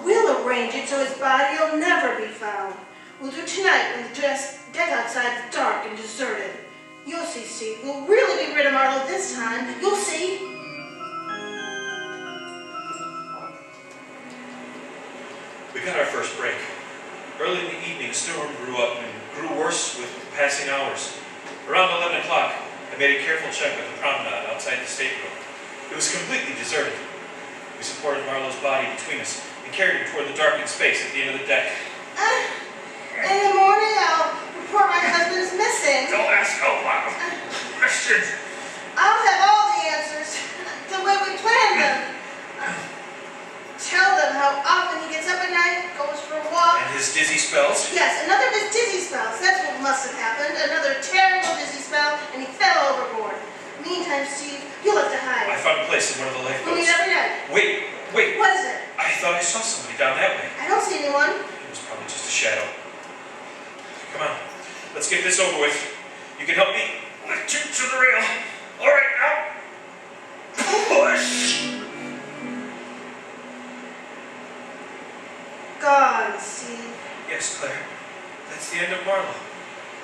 We'll arrange it so his body will never be found. We'll do it tonight when the deck outside is dark and deserted. You'll see, Steve. We'll really be rid of Marlowe this time. You'll see. We got our first break. Early in the evening, a storm grew up and grew worse with passing hours. Around 11 o'clock, I made a careful check of the promenade outside the stateroom. It was completely deserted. We supported Marlowe's body between us and carried him toward the darkened space at the end of the deck. In the morning, I'll report my husband is missing. Don't ask a lot of questions. I'll have all the answers, the way we planned them. Tell them how often he gets up at night, goes for a walk. And his dizzy spells? Yes, another of his dizzy spells. That's what must have happened. Another terrible dizzy spell, and he fell overboard. Meantime, Steve, you'll have to hide. I found a place in one of the We'll meet lifeboats. every night. Wait. What is it? I thought I saw somebody down that way. I don't see anyone. It was probably just a shadow. Come on, let's get this over with. You can help me lift you to the rail. All right, now. Push. Gone, Steve. Yes, Claire. That's the end of Marlowe.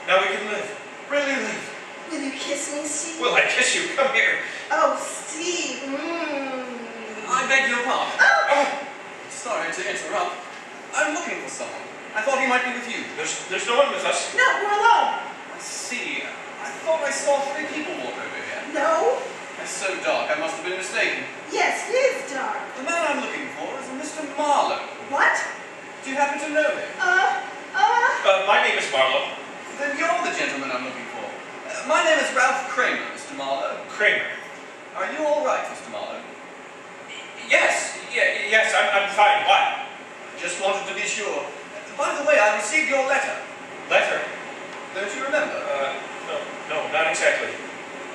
Now we can live. Really live. Will you kiss me, Steve? Will I kiss you? Come here. Oh, Steve. I beg your pardon. Oh! Sorry to interrupt. I'm looking for someone. I thought he might be with you. There's no one with us. No, we're alone. I see. I thought I saw 3 people walk over here. No. It's so dark, I must have been mistaken. Yes, it is dark. The man I'm looking for is a Mr. Marlowe. What? Do you happen to know him? My name is Marlowe. Then you're the gentleman I'm looking for. My name is Ralph Kramer, Mr. Marlowe. Kramer. Are you all right, Mr. Marlowe? Yes, I'm fine. Why? Just wanted to be sure. By the way, I received your letter. Letter? Don't you remember? No, not exactly.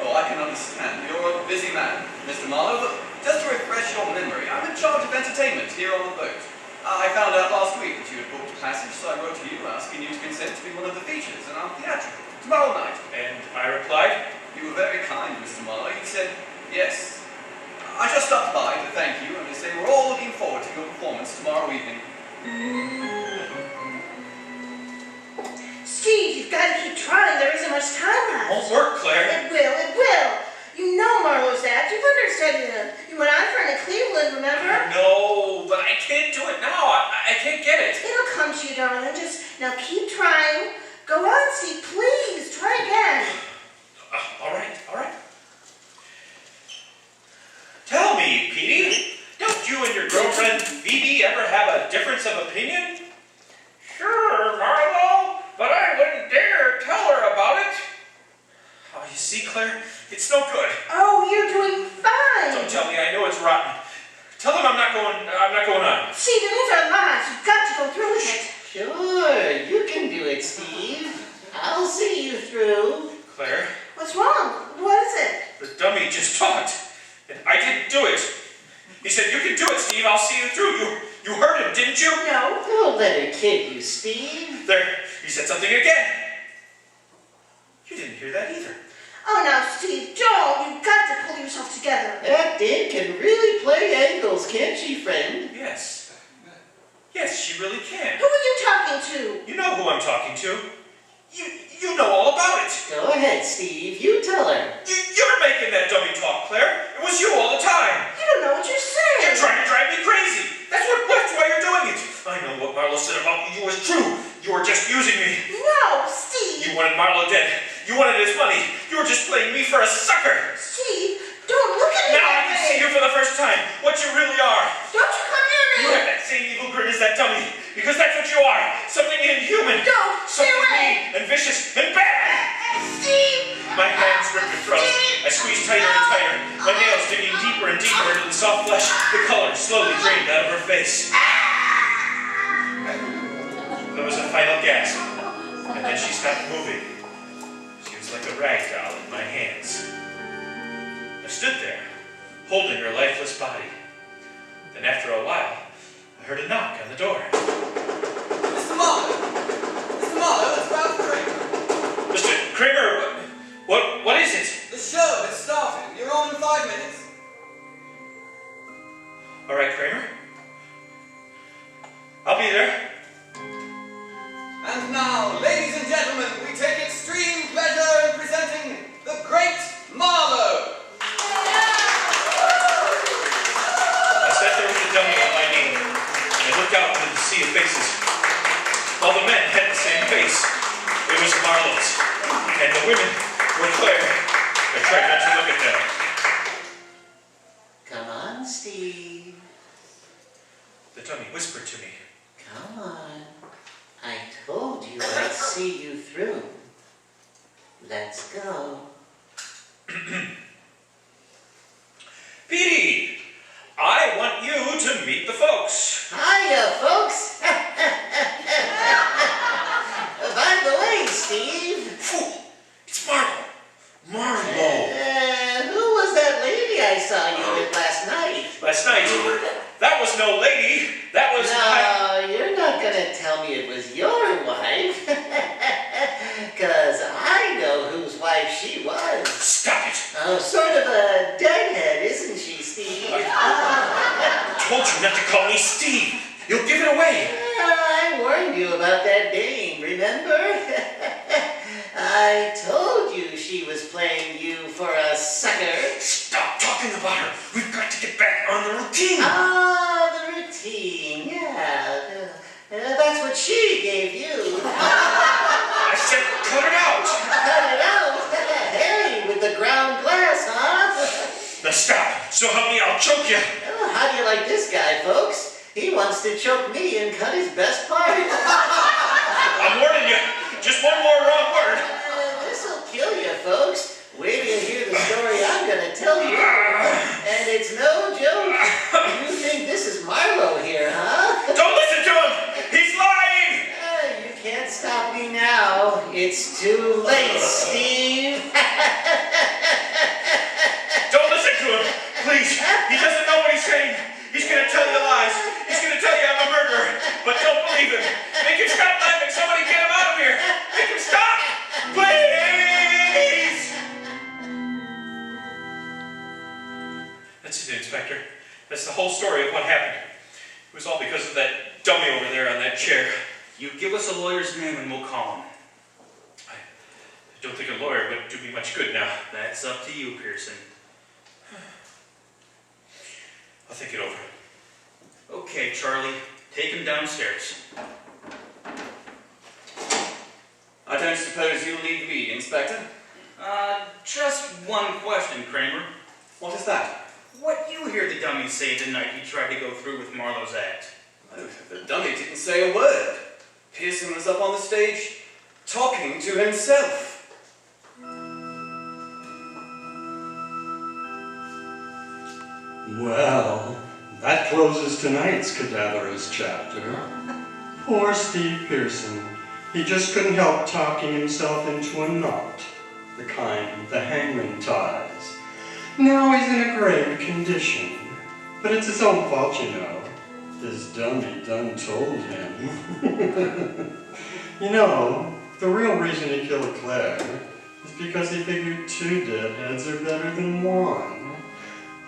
Oh, I can understand. You're a busy man, Mr. Marlowe, but just to refresh your memory, I'm in charge of entertainment here on the boat. I found out last week that you had booked a passage, so I wrote to you asking you to consent to be one of the features in our theatrical tomorrow night. And I replied, You were very kind, Mr. Marlowe. You said, yes. I just stopped by to thank you and to say we're all looking forward to your performance tomorrow evening. Steve, you've got to keep trying. There isn't much time left. won't work, Claire. It will, it will. You know Marlowe's act. You've understudied him. You went on for him in Cleveland, remember? No, but I can't do it now. I can't get it. It'll come to you, darling. Just now keep trying. Go on, Steve, please. Try again. All right. Tell me, Petey, don't you and your girlfriend Phoebe ever have a difference of opinion? Sure, Marlo, but I wouldn't dare tell her about it. Oh, you see, Claire, it's no good. Oh, you're doing fine. Don't tell me. I know it's rotten. Tell them I'm not going on. Steve, it means our lives. You've got to go through with it. Sure, you can do it, Steve. I'll see you through. Claire, What's wrong? What is it? the dummy just talked, and I didn't do it. He said, "You can do it, Steve. I'll see you through." You heard him, didn't you? No. Don't let her kid you, Steve. There, he said something again. You didn't hear that either. Oh, now, Steve, don't. You've got to pull yourself together. That dame can really play angles, can't she, friend? Yes. Yes, she really can. Who are you talking to? You know who I'm talking to. You know all about it. Go ahead, Steve. You tell her. You're making that dummy talk, Claire. It was you all the time. You don't know what you're saying. You're trying to drive me crazy. That's why you're doing it. I know what Marlo said about you was true. You were just using me. No, Steve. You wanted Marlo dead. You wanted his money. You were just playing me for a sucker. Steve, don't look at me Now that I can way. see you for the first time. What you really are. Don't you come near me. You have that same evil grin as that dummy. Because that's what you are. Something inhuman. Don't. Stay Something away. mean and vicious and bad. Steve. My hands grip your throat. I squeeze tighter and tighter. My nails digging deeper and deeper into the soft flesh. The color slowly drained out of her face. There was a final gasp. And then she stopped moving. She was like a rag doll in my hands. I stood there, holding her lifeless body. Then after a while, I heard a knock on the door. Mr. Marlowe! Mr. Marlowe, it's Ralph Kramer. Mr. Kramer, what is it? The show has started. You're on in 5 minutes. All right, Kramer. I'll be there. And now, ladies and gentlemen, we take extreme pleasure in presenting the great Marlowe. I sat there with the dummy on my knee, and I looked out into the sea of faces. All the men had the same face. It was Marlowe's. And the women were Claire. I tried not to look at them. Come on, Steve. The dummy whispered to me. Come on. I told you I'd see you through. Let's go. Petey, I want you to meet the folks. Hiya, folks. By the way, Steve. Fool, it's Marlo. Marlo. Who was that lady I saw you with last night? Last night, that was no lady. That was No, you're not gonna tell me it was your wife. 'Cause I know whose wife she was. Stop it. Oh, sort of a deadhead, isn't she, Steve? I told you not to call me Steve. You'll give it away. I warned you about that dame, remember? I told you she was playing you for a sucker. Stop talking about her. We've got to get back on the routine. Ah, the routine, yeah. That's what she gave you. I said cut it out. Cut it out? Hey, with the ground glass, huh? Now stop. So help me, I'll choke you. Well, how do you like this guy, folks? He wants to choke me and cut his best part. I'm warning you. Just one more wrong word. This'll kill you, folks. Wait till you hear the story I'm gonna tell you. And it's no joke. You think this is Marlo here, huh? Don't listen to him. He's lying. You can't stop me now. It's too late, Steve. Don't listen to him. Please. He doesn't know what he's saying. He's gonna tell you lies. He's gonna tell you I'm a murderer. That's the whole story of what happened. It was all because of that dummy over there on that chair. You give us a lawyer's name and we'll call him. I don't think a lawyer would do me much good now. That's up to you, Pearson. I'll think it over. Okay, Charlie, take him downstairs. I don't suppose you'll leave me, Inspector? Just one question, Kramer. What is that? What you hear the dummy say the night he tried to go through with Marlowe's act? Oh, the dummy didn't say a word. Pearson was up on the stage, talking to himself. Well, that closes tonight's cadaverous chapter. Poor Steve Pearson. He just couldn't help talking himself into a knot, the kind the hangman ties. Now he's in a grave condition, but it's his own fault, you know. His dummy done told him. You know, the real reason he killed Claire is because he figured 2 deadheads are better than 1.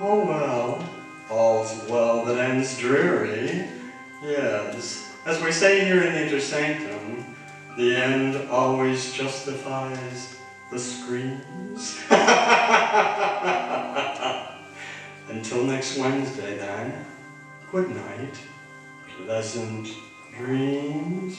Oh well, all's well that ends dreary. Yes, as we say here in Inter Sanctum, the end always justifies the screams. Until next Wednesday then, good night, pleasant dreams.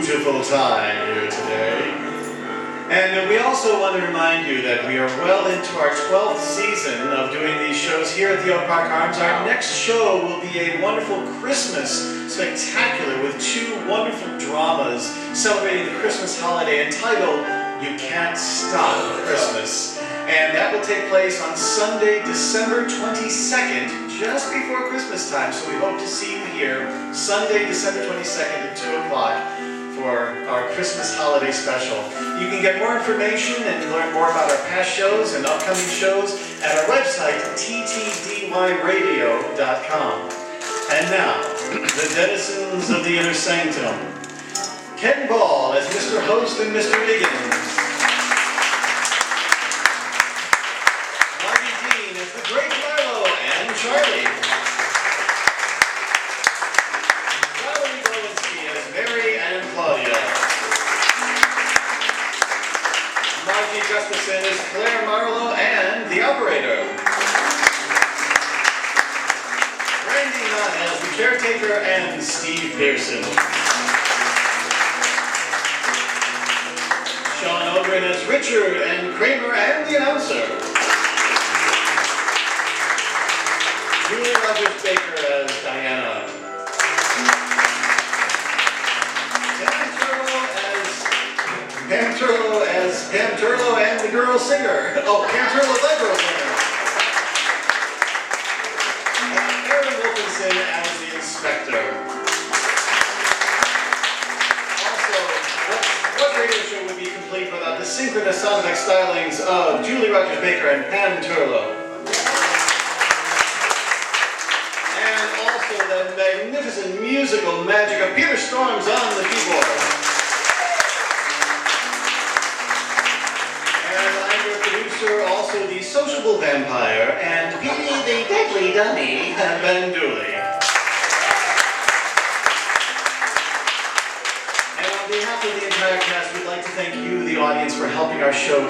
Beautiful time here today. And we also want to remind you that we are well into our 12th season of doing these shows here at the Oak Park Arms. Our next show will be a wonderful Christmas spectacular with 2 wonderful dramas celebrating the Christmas holiday entitled You Can't Stop Christmas. And that will take place on Sunday, December 22nd, just before Christmas time. So we hope to see you here Sunday, December 22nd at 2 o'clock for our Christmas holiday special. You can get more information and learn more about our past shows and upcoming shows at our website, TTDYradio.com. And now, the denizens of the Inner Sanctum. Ken Ball as Mr. Host and Mr. Higgins. Marty Dean as the Great Marlowe and Charlie. Valerie Bolinski as Mary and Claudia. Margie Gustafson as Claire Marlowe and the operator. Randy Nunn as the caretaker and Steve Pearson. Sean Ogren as Richard and Kramer and the announcer. Julie Rogers Baker as Diana. Pam Turlo and the girl singer. Oh, Pam Turlo, the girl singer. And Aaron Wilkinson as the inspector. Also, what radio show would be complete without the synchronous soundtrack stylings of Julie Rogers Baker and Pam Turlo? And also the magnificent musical magic of Peter Storms on the keyboard. Also the sociable vampire, and Petey the deadly dummy have been Dooley. And on behalf of the entire cast, we'd like to thank you, the audience, for helping our show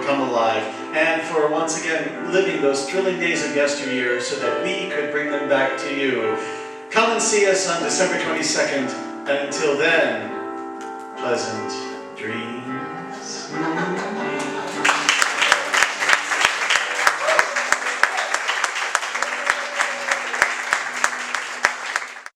come alive, and for once again living those thrilling days of yesteryear so that we could bring them back to you. Come and see us on December 22nd, and until then, pleasant dreams.